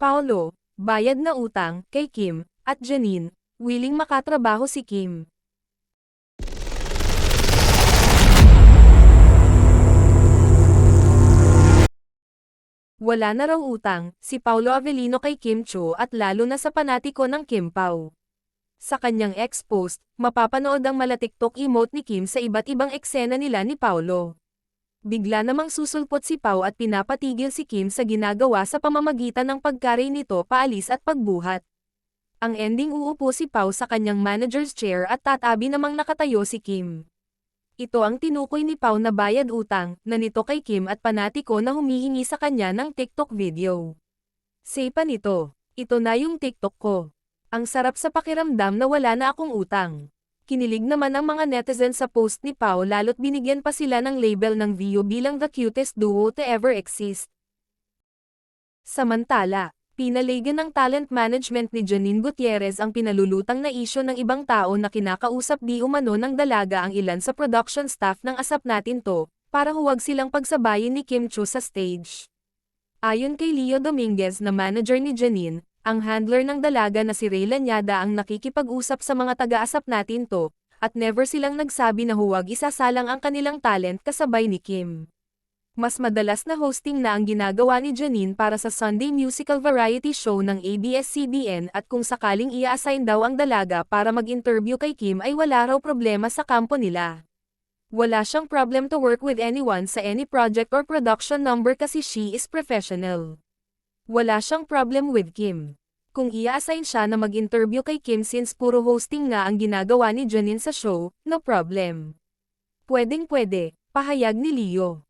Paolo, bayad na utang, kay Kim, at Janine, willing makatrabaho si Kim. Wala na raw utang, si Paolo Avellino kay Kim Cho at lalo na sa panatiko ng Kim Pao. Sa kanyang ex-post, mapapanood ang mala-TikTok emote ni Kim sa iba't ibang eksena nila ni Paolo. Bigla namang susulpot si Pao at pinapatigil si Kim sa ginagawa sa pamamagitan ng pagkaray nito paalis at pagbuhat. Ang ending uupo si Pao sa kanyang manager's chair at tatabi namang nakatayo si Kim. Ito ang tinukoy ni Pao na bayad utang na nito kay Kim at panatiko na humihingi sa kanya ng TikTok video. Say pa nito, ito na yung TikTok ko. Ang sarap sa pakiramdam na wala na akong utang. Kinilig naman ang mga netizen sa post ni Pao lalo't binigyan pa sila ng label ng Vio bilang the cutest duo to ever exist. Samantala, pinaligan ng talent management ni Janine Gutierrez ang pinalulutang na isyo ng ibang tao na kinakausap di umano ng dalaga ang ilan sa production staff ng Asap Natin To, para huwag silang pagsabayin ni Kim Cho sa stage. Ayon kay Leo Dominguez na manager ni Janine, ang handler ng dalaga na si Ray Lanyada ang nakikipag-usap sa mga taga-Asap Natin To, at never silang nagsabi na huwag isasalang ang kanilang talent kasabay ni Kim. Mas madalas na hosting na ang ginagawa ni Janine para sa Sunday musical variety show ng ABS-CBN at kung sakaling i-assign daw ang dalaga para mag-interview kay Kim ay wala raw problema sa kampo nila. Wala siyang problem to work with anyone sa any project or production number kasi she is professional. Wala siyang problem with Kim. Kung i-assign siya na mag-interview kay Kim since puro hosting nga ang ginagawa ni Janine sa show, no problem. Pwedeng-pwede, pahayag ni Leo.